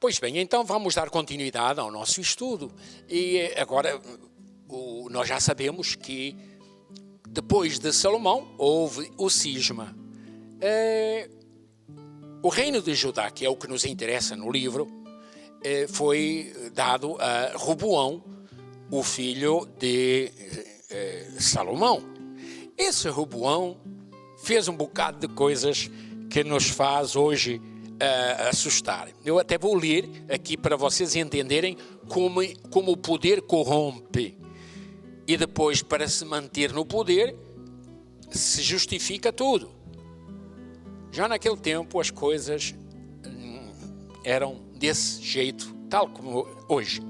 Pois bem, então vamos dar continuidade ao nosso estudo. E agora nós já sabemos que depois de Salomão houve o cisma. O reino de Judá, que é o que nos interessa no livro, foi dado a Roboão, o filho de Salomão. Esse Roboão fez um bocado de coisas que nos faz hoje assustar. Eu até vou ler aqui para vocês entenderem como o poder corrompe. E depois, para se manter no poder, se justifica tudo. Já naquele tempo as coisas eram desse jeito, tal como hoje.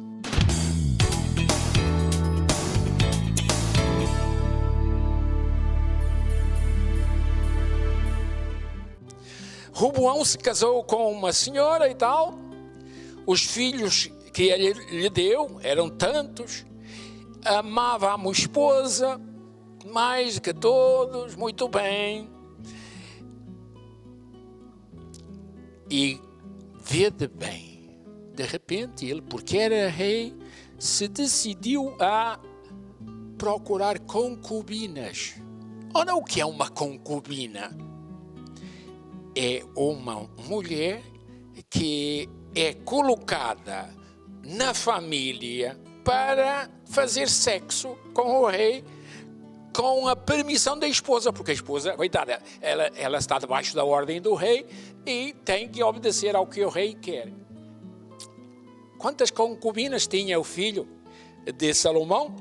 Roboão se casou com uma senhora e tal. Os filhos que ele lhe deu eram tantos. Amava a sua esposa mais que todos, muito bem. E vede bem, de repente ele, porque era rei, se decidiu a procurar concubinas. Ora, o que é uma concubina? É uma mulher que é colocada na família para fazer sexo com o rei, com a permissão da esposa, porque a esposa, coitada, ela está debaixo da ordem do rei e tem que obedecer ao que o rei quer. Quantas concubinas tinha o filho de Salomão?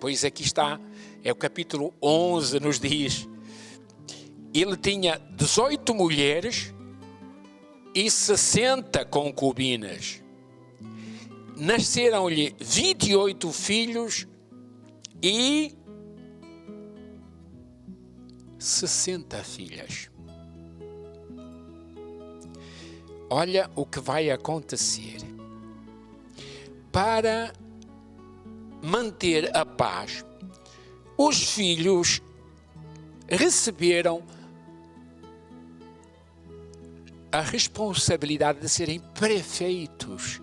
Pois aqui está, é o capítulo 11, nos diz. Ele tinha 18 mulheres e 60 concubinas. Nasceram-lhe 28 filhos e 60 filhas. Olha o que vai acontecer. Para manter a paz, os filhos receberam a responsabilidade de serem prefeitos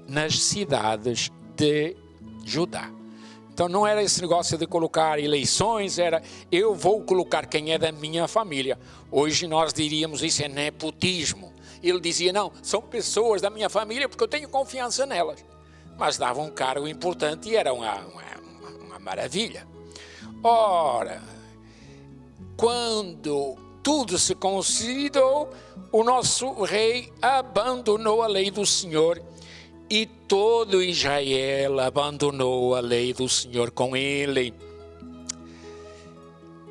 nas cidades de Judá. Então não era esse negócio de colocar eleições, era eu vou colocar quem é da minha família. Hoje nós diríamos isso é nepotismo. Ele dizia, não, são pessoas da minha família porque eu tenho confiança nelas. Mas dava um cargo importante e era uma maravilha. Ora, quando tudo se consolidou, o nosso rei abandonou a lei do Senhor e todo Israel abandonou a lei do Senhor com ele.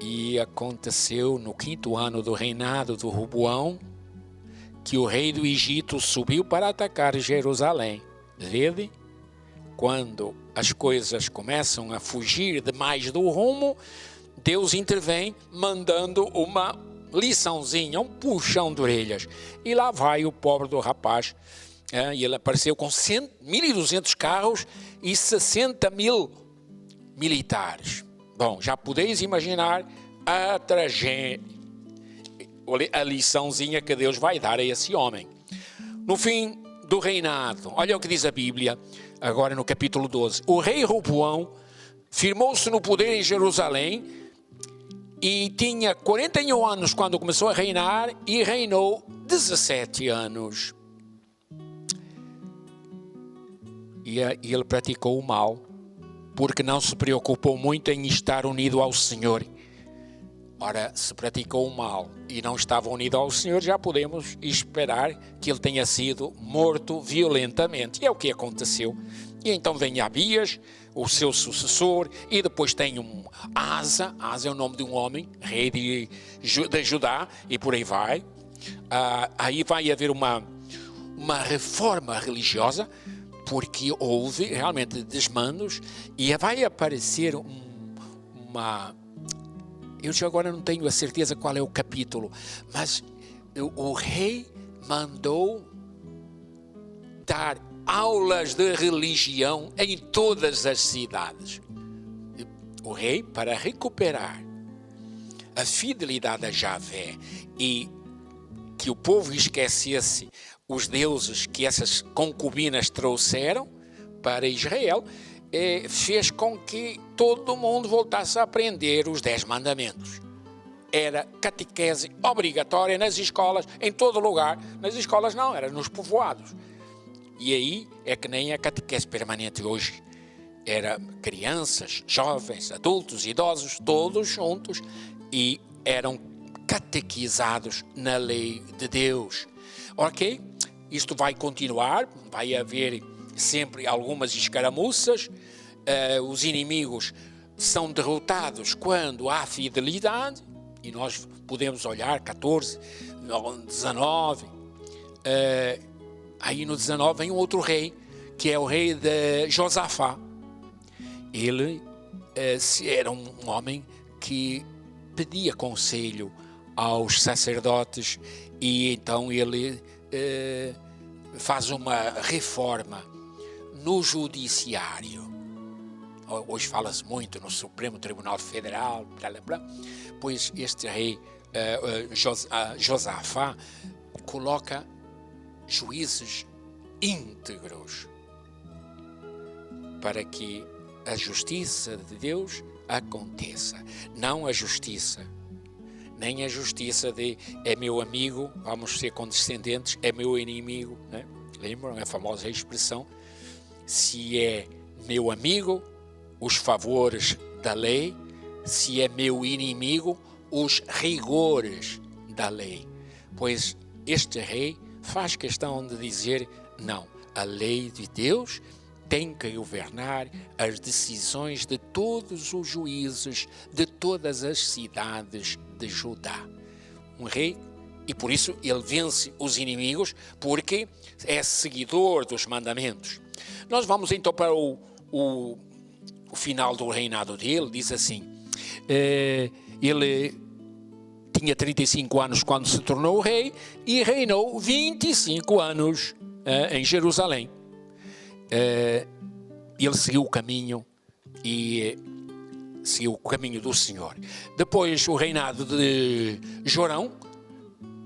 E aconteceu no 5º ano do reinado do Roboão que o rei do Egito subiu para atacar Jerusalém. Vede? Quando as coisas começam a fugir demais do rumo, Deus intervém mandando uma liçãozinha, um puxão de orelhas. E lá vai o pobre do rapaz. E ele apareceu com 1.200 carros e 60.000 militares. Bom, já podeis imaginar a tragédia, a liçãozinha que Deus vai dar a esse homem. No fim do reinado, olha o que diz a Bíblia, agora no capítulo 12. O rei Roboão firmou-se no poder em Jerusalém e tinha 41 anos quando começou a reinar e reinou 17 anos. E ele praticou o mal, porque não se preocupou muito em estar unido ao Senhor. Ora, se praticou o mal e não estava unido ao Senhor, já podemos esperar que ele tenha sido morto violentamente. E é o que aconteceu. E então vem Abias, o seu sucessor, e depois tem um Asa. Asa é o nome de um homem, rei de Judá, e por aí vai. Aí vai haver uma reforma religiosa, porque houve realmente desmandos, e vai aparecer uma... Eu já agora não tenho a certeza qual é o capítulo, mas o rei mandou dar aulas de religião em todas as cidades. O rei, para recuperar a fidelidade a Javé e que o povo esquecesse os deuses que essas concubinas trouxeram para Israel, fez com que todo mundo voltasse a aprender os 10 mandamentos. Era catequese obrigatória nas escolas, em todo lugar. Nas escolas não, era nos povoados. E aí é que nem a catequese permanente hoje. Era crianças, jovens, adultos, idosos, todos juntos, e eram catequizados na lei de Deus. Ok? Isto vai continuar, vai haver sempre algumas escaramuças, os inimigos são derrotados quando há fidelidade, e nós podemos olhar 14, 19, aí no 19 vem um outro rei, que é o rei de Josafá. Ele era um homem que pedia conselho aos sacerdotes, e então ele faz uma reforma no judiciário. Hoje fala-se muito no Supremo Tribunal Federal, blá, blá, blá. Pois este rei Josafá coloca juízes íntegros para que a justiça de Deus aconteça. Não a justiça, nem a justiça de é meu amigo, vamos ser condescendentes, é meu inimigo, né? Lembram a famosa expressão? Se é meu amigo, os favores da lei; se é meu inimigo, os rigores da lei. Pois este rei faz questão de dizer, não, a lei de Deus tem que governar as decisões de todos os juízes de todas as cidades de Judá. Um rei, e por isso ele vence os inimigos, porque é seguidor dos mandamentos. Nós vamos então para o final do reinado dele. Diz assim, ele tinha 35 anos quando se tornou rei e reinou 25 anos em Jerusalém. Ele seguiu o caminho do Senhor. Depois o reinado de Jorão,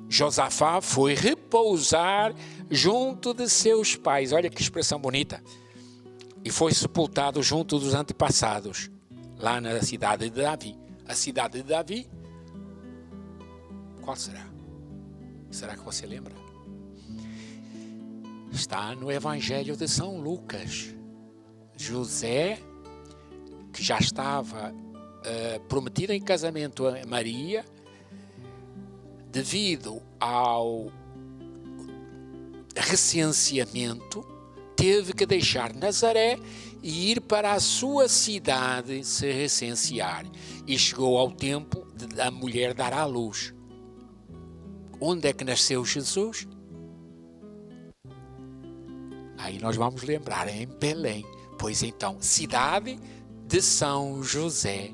Josafá foi repousar junto de seus pais. Olha que expressão bonita. E foi sepultado junto dos antepassados, lá na cidade de Davi. A cidade de Davi, qual será? Será que você lembra? Está no Evangelho de São Lucas. José, que já estava prometido em casamento a Maria, devido ao recenseamento, teve que deixar Nazaré e ir para a sua cidade se recensear. E chegou ao tempo de a mulher dar à luz. Onde é que nasceu Jesus? Aí nós vamos lembrar, em Belém. Pois então, cidade de São José.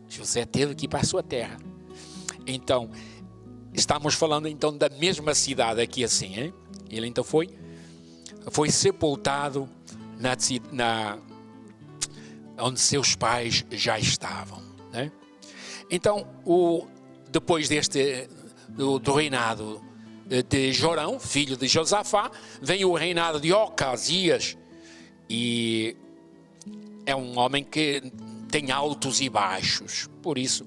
José teve que ir para a sua terra. Então, estamos falando então da mesma cidade aqui assim, hein? Ele então foi sepultado onde seus pais já estavam, né? Então, depois do reinado de Jorão, filho de Josafá, vem o reinado de Ocasias, e é um homem que tem altos e baixos, por isso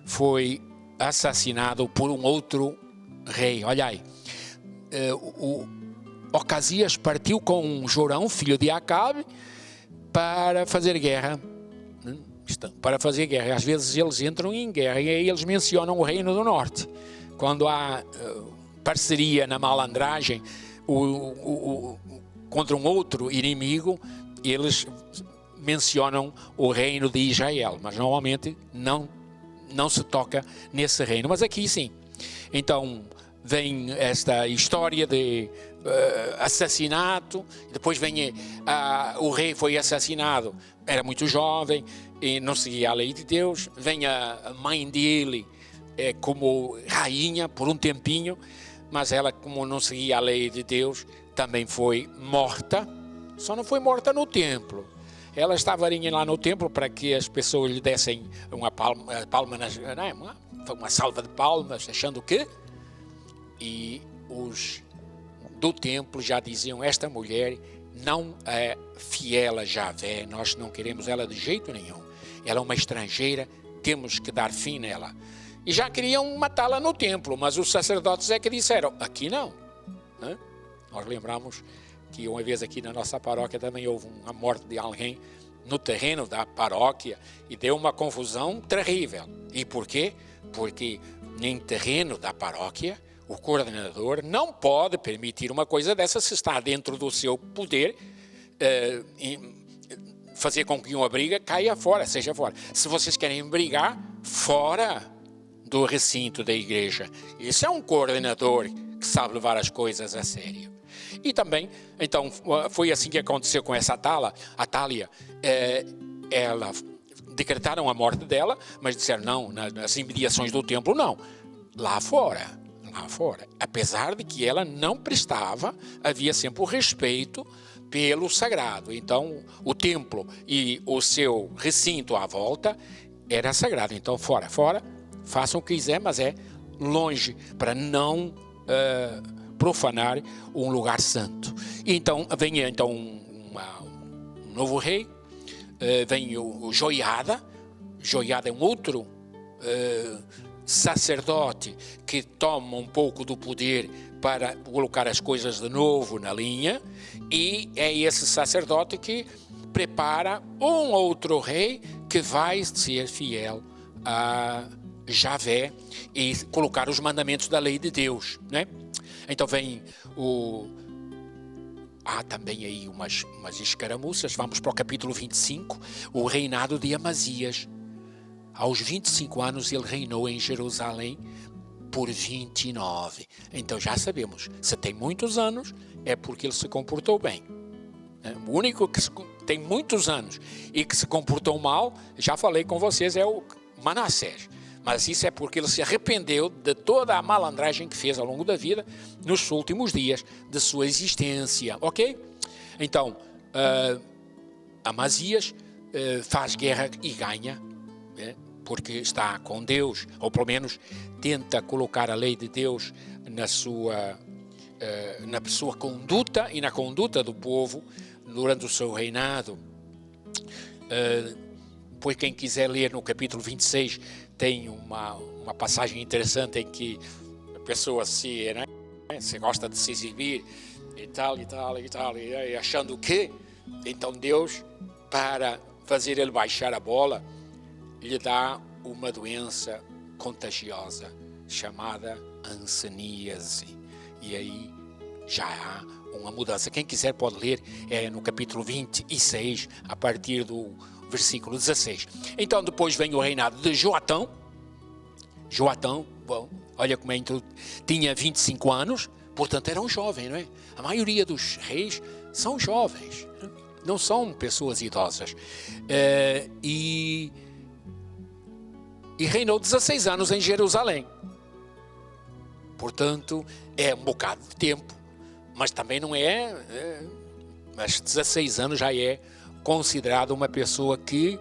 foi assassinado por um outro rei. Olha aí, Ocasias partiu com Jorão, filho de Acabe, para fazer guerra. Às vezes eles entram em guerra e aí eles mencionam o Reino do Norte. Quando há parceria na malandragem contra um outro inimigo, eles mencionam o reino de Israel, mas normalmente não se toca nesse reino. Mas aqui sim. Então vem esta história de assassinato, depois vem o rei foi assassinado, era muito jovem e não seguia a lei de Deus. Vem a mãe dele como rainha por um tempinho, mas ela, como não seguia a lei de Deus, também foi morta. Só não foi morta no templo. Ela estava lá no templo para que as pessoas lhe dessem uma salva de palmas, achando que e os do templo já diziam: esta mulher não é fiel a Javé, nós não queremos ela de jeito nenhum, ela é uma estrangeira, temos que dar fim nela. E já queriam matá-la no templo, mas os sacerdotes é que disseram: aqui não. Nós lembramos que uma vez aqui na nossa paróquia também houve uma morte de alguém no terreno da paróquia e deu uma confusão terrível. E por quê? Porque em terreno da paróquia o coordenador não pode permitir uma coisa dessa se está dentro do seu poder, fazer com que uma briga caia fora, seja fora. Se vocês querem brigar, fora do recinto da igreja. Isso é um coordenador que sabe levar as coisas a sério. E também, então, foi assim que aconteceu com essa Atália. Ela decretaram a morte dela, mas disseram: não, nas imediações do templo não, lá fora. Apesar de que ela não prestava, havia sempre o respeito pelo sagrado. Então, o templo e o seu recinto à volta era sagrado. Então, fora, façam o que quiser, mas é longe, para não profanar um lugar santo. E então, vem um novo rei, vem o Joiada. Joiada é um outro sacerdote que toma um pouco do poder para colocar as coisas de novo na linha, e é esse sacerdote que prepara um outro rei que vai ser fiel a Javé e colocar os mandamentos da lei de Deus, né? Então vem também aí umas escaramuças. Vamos para o capítulo 25, o reinado de Amazias. Aos 25 anos ele reinou em Jerusalém por 29. Então já sabemos, se tem muitos anos é porque ele se comportou bem. O único que tem muitos anos e que se comportou mal, já falei com vocês, é o Manassés. Mas isso é porque ele se arrependeu de toda a malandragem que fez ao longo da vida, nos últimos dias de sua existência, ok? Então, Amazias faz guerra e ganha, porque está com Deus, ou pelo menos tenta colocar a lei de Deus na sua conduta e na conduta do povo durante o seu reinado. Pois quem quiser ler no capítulo 26, tem uma passagem interessante em que a pessoa se gosta de se exibir e tal, e achando que, então Deus, para fazer ele baixar a bola, lhe dá uma doença contagiosa chamada hanseníase. E aí já há uma mudança. Quem quiser pode ler, no capítulo 26, a partir do versículo 16. Então depois vem o reinado de Joatão. Bom, olha como tinha 25 anos, portanto era um jovem, não é? A maioria dos reis são jovens, não são pessoas idosas. E reinou 16 anos em Jerusalém. Portanto, é um bocado de tempo, mas também não mas 16 anos já é considerado uma pessoa que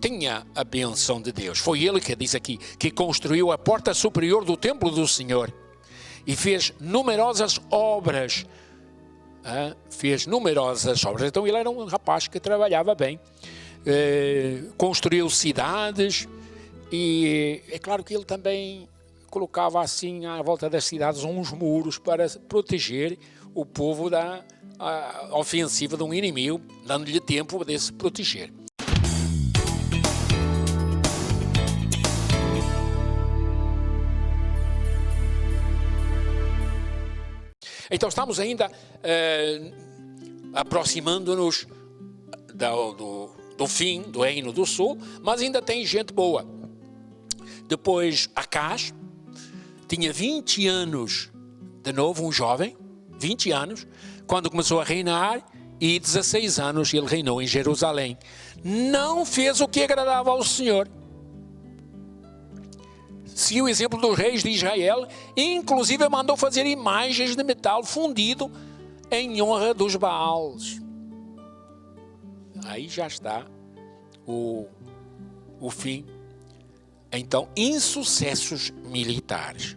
tinha a bênção de Deus. Foi ele que diz aqui, que construiu a porta superior do templo do Senhor e fez numerosas obras. Então ele era um rapaz que trabalhava bem. Construiu cidades, e é claro que ele também colocava assim à volta das cidades uns muros para proteger o povo da ofensiva de um inimigo, dando-lhe tempo de se proteger. Então estamos ainda aproximando-nos do fim do Reino do Sul, mas ainda tem gente boa. Depois Acaz tinha 20 anos, de novo um jovem, 20 anos, quando começou a reinar, e 16 anos ele reinou em Jerusalém. Não fez o que agradava ao Senhor. Seguiu o exemplo dos reis de Israel, inclusive mandou fazer imagens de metal fundido em honra dos Baals. Aí já está o fim Então, insucessos militares.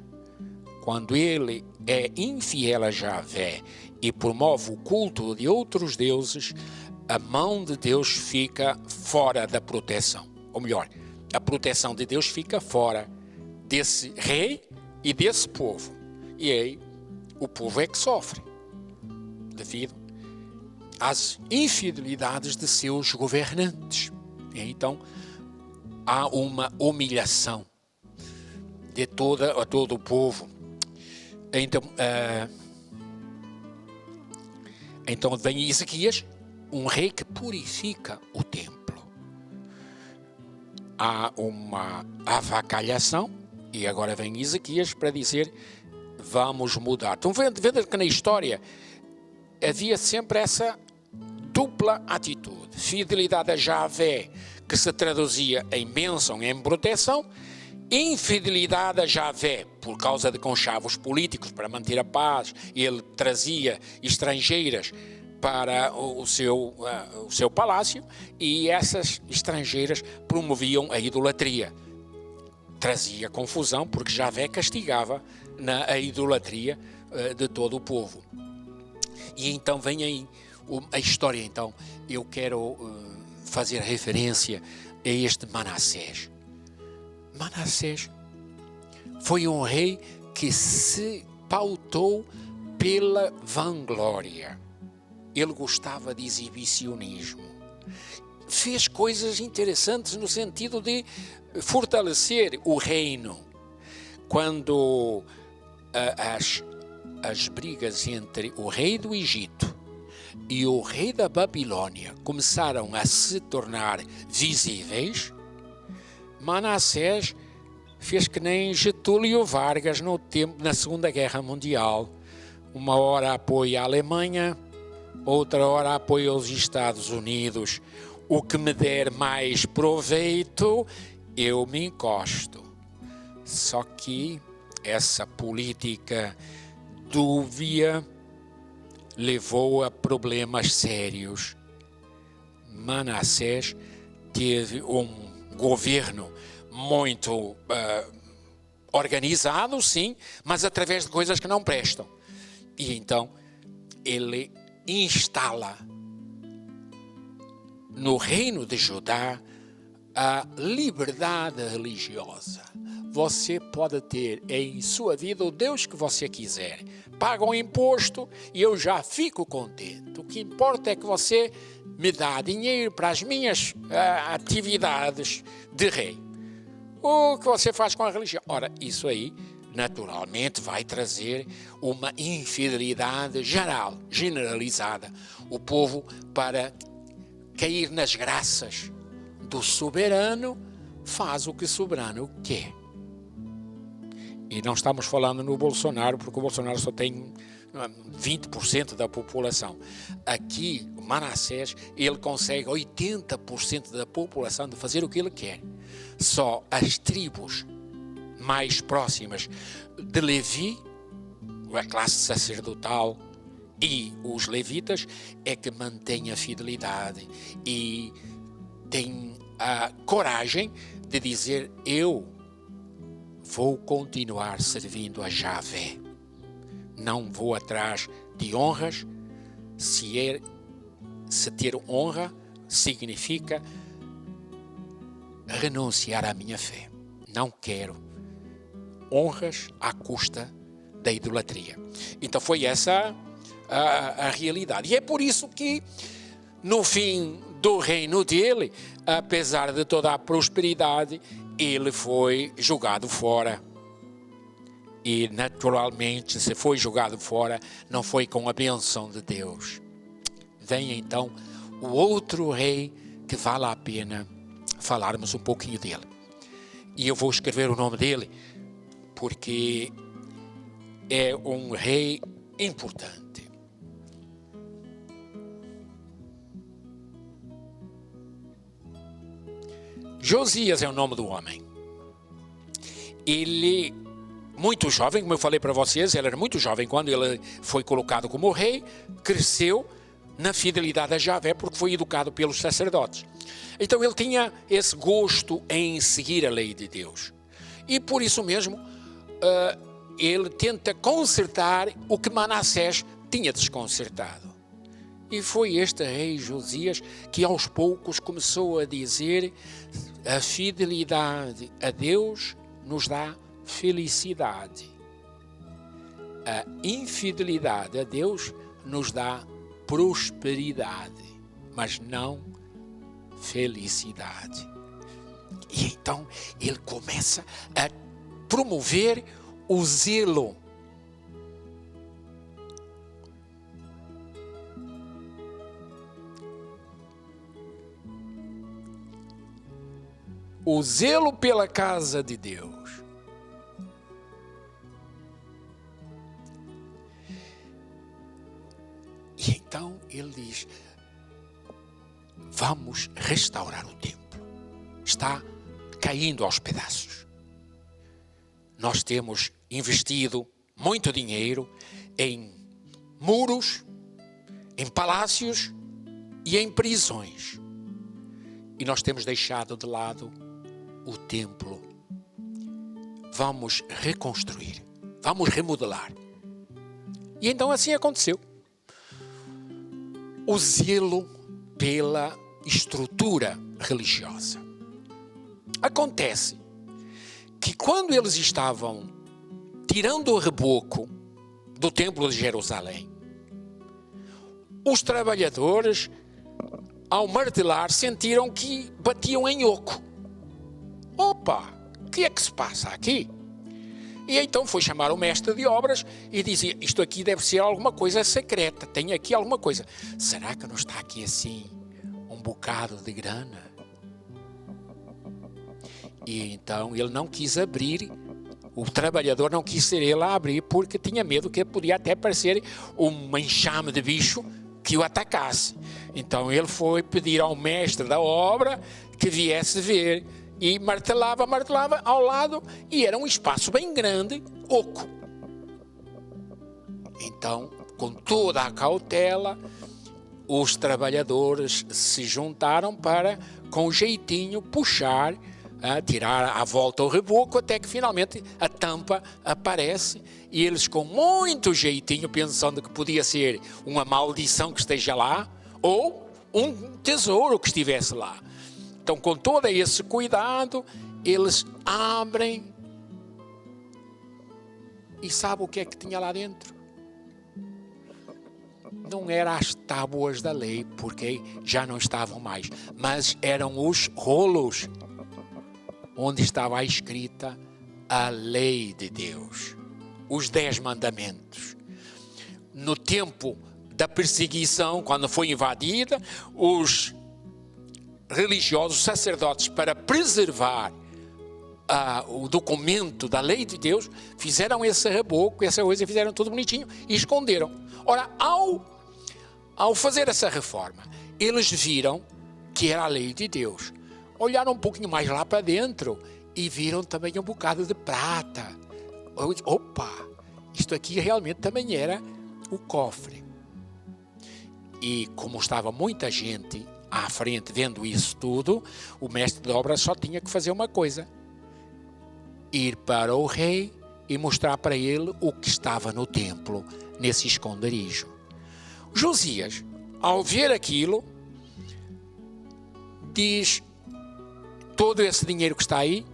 Quando ele é infiel a Javé e promove o culto de outros deuses, a mão de Deus fica fora da proteção. Ou melhor, a proteção de Deus fica fora desse rei e desse povo. E aí, o povo é que sofre, devido às infidelidades de seus governantes. E então, há uma humilhação de todo o povo. Então vem Ezequias, um rei que purifica o templo. Há uma avacalhação, e agora vem Ezequias para dizer, vamos mudar. Então vendo que na história havia sempre essa dupla atitude. Fidelidade a Javé, que se traduzia em bênção, em proteção. Infidelidade a Javé, por causa de conchavos políticos, para manter a paz. Ele trazia estrangeiras para o seu palácio, e essas estrangeiras promoviam a idolatria. Trazia confusão, porque Javé castigava a idolatria de todo o povo. E então vem aí a história. Então eu quero fazer referência a este Manassés. Manassés foi um rei que se pautou pela vanglória. Ele gostava de exibicionismo. Fez coisas interessantes no sentido de fortalecer o reino. Quando as brigas entre o rei do Egito e o rei da Babilônia começaram a se tornar visíveis, Manassés fez que nem Getúlio Vargas na Segunda Guerra Mundial. Uma hora apoia a Alemanha, outra hora apoia os Estados Unidos. O que me der mais proveito, eu me encosto. Só que essa política dúbia levou a problemas sérios. Manassés teve um governo muito organizado, sim, mas através de coisas que não prestam. E então ele instala no reino de Judá a liberdade religiosa. Você pode ter em sua vida o Deus que você quiser. Paga um imposto e eu já fico contente. O que importa é que você me dá dinheiro para as minhas atividades de rei. O que você faz com a religião? Ora, isso aí naturalmente vai trazer uma infidelidade geral, generalizada. O povo, para cair nas graças do soberano, faz o que o soberano quer. E não estamos falando no Bolsonaro, porque o Bolsonaro só tem 20% da população. Aqui, Manassés, ele consegue 80% da população de fazer o que ele quer. Só as tribos mais próximas de Levi, a classe sacerdotal, e os levitas, é que mantêm a fidelidade e têm a coragem de dizer: eu vou continuar servindo a Javé. Não vou atrás de honras. Se ter honra significa renunciar à minha fé. Não quero honras à custa da idolatria. Então foi essa a realidade. E é por isso que no fim do reino dele, apesar de toda a prosperidade, ele foi jogado fora. E naturalmente, se foi jogado fora, não foi com a bênção de Deus. Vem então o outro rei que vale a pena falarmos um pouquinho dele. E eu vou escrever o nome dele, porque é um rei importante. Josias é o nome do homem. Ele, muito jovem, como eu falei para vocês, ele era muito jovem quando ele foi colocado como rei, cresceu, na fidelidade a Javé, porque foi educado pelos sacerdotes. Então ele tinha esse gosto em seguir a lei de Deus. E por isso mesmo, ele tenta consertar o que Manassés tinha desconcertado. E foi este rei Josias que aos poucos começou a dizer: a fidelidade a Deus nos dá felicidade. A infidelidade a Deus nos dá prosperidade, mas não felicidade. E então ele começa a promover o zelo. O zelo pela casa de Deus. E então ele diz: vamos restaurar o templo. Está caindo aos pedaços. Nós temos investido muito dinheiro em muros, em palácios e em prisões. E nós temos deixado de lado o templo. Vamos reconstruir, vamos remodelar. E então assim aconteceu. O zelo pela estrutura religiosa. Acontece que quando eles estavam tirando o reboco do templo de Jerusalém, os trabalhadores, ao martelar, sentiram que batiam em oco. Opa, o que é que se passa aqui? E então foi chamar o mestre de obras e dizia: isto aqui deve ser alguma coisa secreta, tem aqui alguma coisa. Será que não está aqui assim um bocado de grana? E então ele não quis abrir, o trabalhador não quis ser ele a abrir, porque tinha medo que podia até parecer um enxame de bicho que o atacasse. Então ele foi pedir ao mestre da obra que viesse ver. E martelava ao lado, e era um espaço bem grande, oco. Então, com toda a cautela, os trabalhadores se juntaram para, com jeitinho, puxar, tirar à volta o reboco, até que finalmente a tampa aparece, e eles, com muito jeitinho, pensando que podia ser uma maldição que esteja lá, ou um tesouro que estivesse lá. Então, com todo esse cuidado, eles abrem e sabe o que é que tinha lá dentro? Não eram as tábuas da lei, porque já não estavam mais, mas eram os rolos onde estava escrita a lei de Deus, os 10 mandamentos. No tempo da perseguição, quando foi invadida, os religiosos, sacerdotes, para preservar o documento da lei de Deus, fizeram esse reboco, essa coisa, fizeram tudo bonitinho e esconderam. Ora, ao fazer essa reforma, eles viram que era a lei de Deus. Olharam um pouquinho mais lá para dentro e viram também um bocado de prata. Opa, isto aqui realmente também era o cofre. E como estava muita gente à frente vendo isso tudo, o mestre de obras só tinha que fazer uma coisa: ir para o rei e mostrar para ele o que estava no templo, nesse esconderijo. Josias, ao ver aquilo, diz: todo esse dinheiro que está aí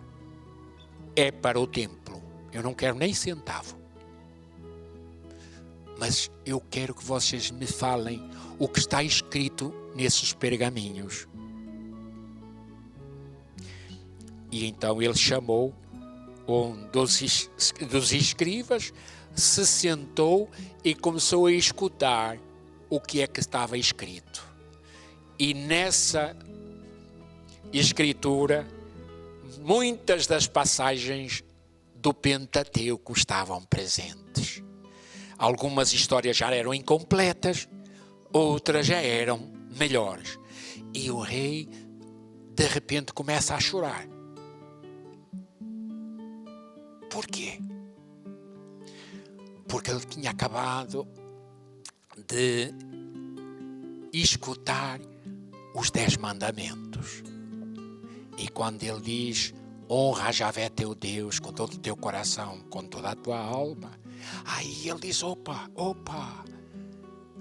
é para o templo, eu não quero nem centavo, mas eu quero que vocês me falem o que está escrito nesses pergaminhos. E então ele chamou um dos escribas, se sentou e começou a escutar o que é que estava escrito. E nessa escritura, muitas das passagens do Pentateuco estavam presentes. Algumas histórias já eram incompletas, outras já eram melhores. E o rei, de repente, começa a chorar. Por quê? Porque ele tinha acabado de escutar os 10 mandamentos. E quando ele diz, honra a Javé teu Deus com todo o teu coração, com toda a tua alma, aí ele diz, opa,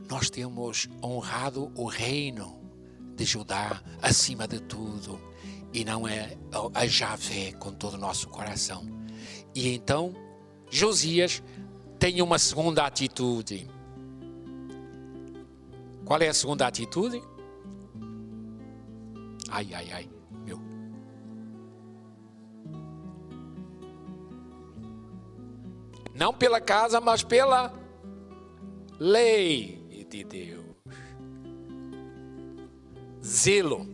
nós temos honrado o reino de Judá acima de tudo, e não é a Javé com todo o nosso coração. E então Josias tem uma segunda atitude. Qual é a segunda atitude? Meu. Não pela casa, mas pela lei de Deus. Zelo.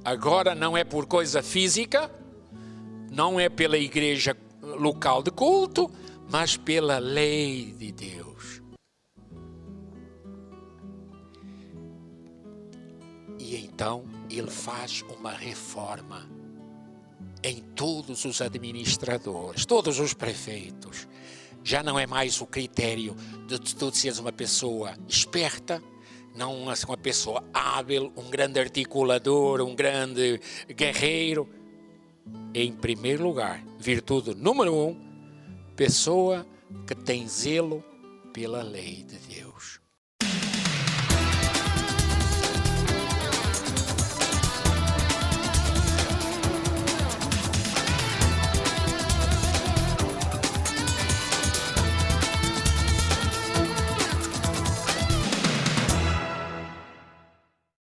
Agora não é por coisa física, não é pela igreja local de culto, mas pela lei de Deus. E então ele faz uma reforma em todos os administradores, todos os prefeitos. Já não é mais o critério de tu seres uma pessoa esperta, não uma pessoa hábil, um grande articulador, um grande guerreiro. Em primeiro lugar, virtude número 1, pessoa que tem zelo pela lei de Deus.